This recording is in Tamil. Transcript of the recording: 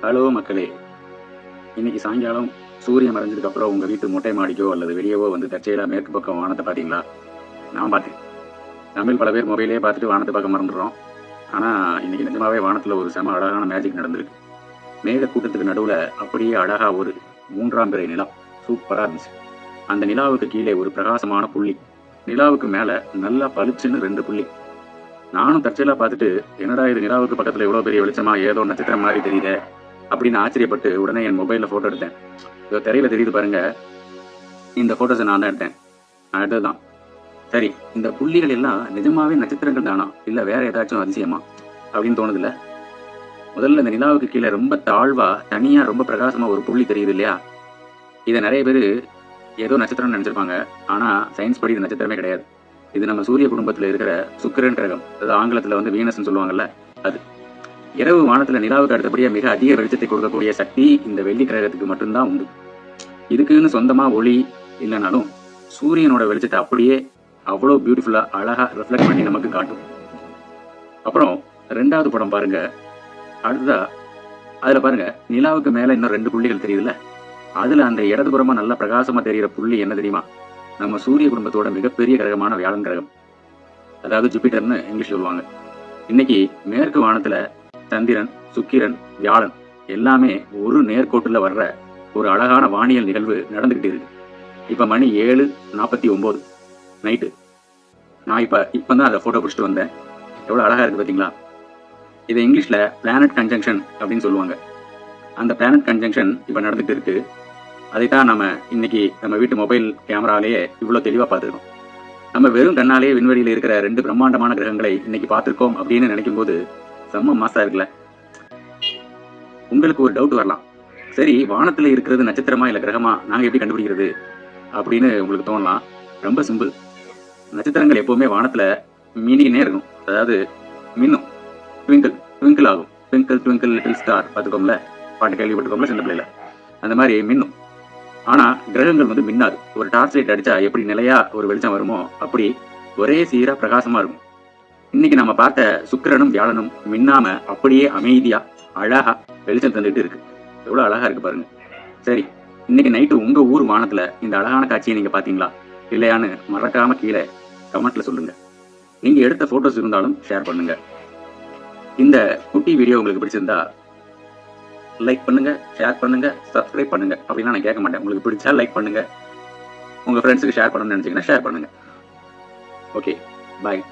ஹலோ மக்களே, இன்னைக்கு சாயங்காலம் சூரியன் மறைஞ்சதுக்கு அப்புறம் உங்க வீட்டு மொட்டை மாடிக்கோ அல்லது வெளியவோ வந்து தற்செயலா மேற்கு பக்கம் வானத்தை பார்த்தீங்களா? நான் பார்த்தேன். தமிழ் பல பேர் மொபைலே பார்த்துட்டு வானத்தை பார்க்க மறந்துடுறோம். ஆனா இன்னைக்கு நிஜமாவே வானத்துல ஒரு செம அழகான மேஜிக் நடந்திருக்கு. மேக கூட்டத்துக்கு நடுவுல அப்படியே அழகா ஒரு 3ஆம் பிறை நிலா சூப்பரா இருந்துச்சு. அந்த நிலாவுக்கு கீழே ஒரு பிரகாசமான புள்ளி, நிலாவுக்கு மேல நல்லா பளிச்சுன்னு 2 புள்ளி. நானும் தற்செயலா பார்த்துட்டு, என்னடா இது நிலாவுக்கு பக்கத்துல எவ்வளவு பெரிய வெளிச்சமா ஏதோ நட்சத்திரம் மாதிரி தெரியுதே அப்படின்னு ஆச்சரியப்பட்டு உடனே என் மொபைல்ல போட்டோ எடுத்தேன். இதோ திரையில தெரியுது பாருங்க, இந்த போட்டோஸை நான் தான் எடுத்தேன். அதுதான் சரி, இந்த புள்ளிகள் எல்லாம் நிஜமாவே நட்சத்திரங்கள் தானா இல்ல வேற ஏதாச்சும் அதிசயமா அப்படின்னு தோணுதுல்ல. முதல்ல இந்த நிலாவுக்கு கீழே ரொம்ப தாழ்வா தனியா ரொம்ப பிரகாசமா ஒரு புள்ளி தெரியுது இல்லையா? இதை நிறைய பேர் ஏதோ நட்சத்திரம் நினைச்சிருப்பாங்க. ஆனா சயின்ஸ் படி இது நட்சத்திரமே கிடையாது. இது நம்ம சூரிய குடும்பத்துல இருக்கிற சுக்கிரன் கிரகம், அதாவது ஆங்கிலத்துல வந்து வீனஸ்ன்னு சொல்லுவாங்கல்ல, அது. இரவு வானத்துல நிலாவுக்கு அடுத்தபடியா மிக அதிக வெளிச்சத்தை கொடுக்கக்கூடிய சக்தி இந்த வெள்ளி கிரகத்துக்கு மட்டும்தான் உண்டு. இதுக்குன்னு சொந்தமா ஒளி இல்லைனாலும் சூரியனோட வெளிச்சத்தை அப்படியே அவ்வளோ பியூட்டிஃபுல்லா அழகா ரிஃப்ளெக்ட் பண்ணி நமக்கு காட்டும். அப்புறம் 2வது படம் பாருங்க. அடுத்ததா அதுல பாருங்க, நிலாவுக்கு மேல இன்னும் 2 புள்ளிகள் தெரியுதுல்ல. அதுல அந்த இடதுபுறமா நல்லா பிரகாசமா தெரிகிற புள்ளி என்ன தெரியுமா? நம்ம சூரிய குடும்பத்தோட மிகப்பெரிய கிரகமான வியாழன் கிரகம், அதாவது ஜூபிட்டர்னு இங்கிலீஷ் சொல்லுவாங்க. இன்னைக்கு மேற்கு வானத்துல சந்திரன், சுக்கிரன், வியாழன் எல்லாமே ஒரு நேர்கோட்டுல வர்ற ஒரு அழகான வானியல் நிகழ்வு நடந்துகிட்டு இருக்கு. இப்ப மணி 7:49 நைட்டு. நான் இப்பதான் அதை போட்டோ பிடிச்சிட்டு வந்தேன். எவ்வளவு அழகா இருக்கு பாத்தீங்களா? இதை இங்கிலீஷ்ல பிளானட் கன்ஜங்ஷன் அப்படின்னு சொல்லுவாங்க. அந்த பிளானட் கன்ஜங்ஷன் இப்ப நடந்துட்டு இருக்கு. அதைத்தான் நம்ம இன்னைக்கு நம்ம வீட்டு மொபைல் கேமராலேயே இவ்வளவு தெளிவா பார்த்துருக்கோம். நம்ம வெறும் கண்ணாலேயே விண்வெளியில இருக்கிற 2 பிரம்மாண்டமான கிரகங்களை இன்னைக்கு பார்த்திருக்கோம் அப்படின்னு நினைக்கும் போது செம்ம மாசா இருக்குல்ல. உங்களுக்கு ஒரு டவுட் வரலாம், சரி வானத்துல இருக்கிறது நட்சத்திரமா இல்ல கிரகமா, நாங்க எப்படி கண்டுபிடிக்கிறது அப்படின்னு உங்களுக்கு தோணலாம். ரொம்ப சிம்பிள். நட்சத்திரங்கள் எப்பவுமே வானத்துல மின்னிக்கினே இருக்கும், அதாவது மின்னும், ட்விங்கிள் ட்விங்கிள் ஆகும். ட்விங்கிள் ட்விங்கிள் லிட்டில் ஸ்டார் பார்த்துக்கோம்ல, பாட்டு கேள்விப்பட்டுக்கோம்ல சின்ன பிள்ளைல, அந்த மாதிரி மின்னும். ஆனா கிரகங்கள் வந்து மின்னாது. ஒரு டார்ச் லைட் அடிச்சா எப்படி நிலையா ஒரு வெளிச்சம் வருமோ அப்படி ஒரே சீரா பிரகாசமா இருக்கும். இன்னைக்கு நம்ம பார்த்த சுக்கிரனும் வியாழனும் மின்னாம அப்படியே அமைதியா அழகா வெளிச்சம் தந்துட்டு இருக்கு. எவ்வளவு அழகா இருக்கு பாருங்க. சரி, இன்னைக்கு நைட்டு உங்க ஊர் வானத்துல இந்த அழகான காட்சியை நீங்க பாத்தீங்களா இல்லையான்னு மறக்காம கீழே கமெண்ட்ல சொல்லுங்க. நீங்க எடுத்த போட்டோஸ் இருந்தாலும் ஷேர் பண்ணுங்க. இந்த குட்டி வீடியோ உங்களுக்கு பிடிச்சிருந்தா லைக் பண்ணுங்க, ஷேர் பண்ணுங்க, சப்ஸ்கிரைப் பண்ணுங்க அப்படின்னா நான் கேட்க மாட்டேன். உங்களுக்கு பிடிச்சா லைக் பண்ணுங்க, உங்க ஃப்ரெண்ட்ஸுக்கு ஷேர் பண்ணணும்னு நினைச்சீங்கன்னா ஷேர் பண்ணுங்க. ஓகே, பாய்.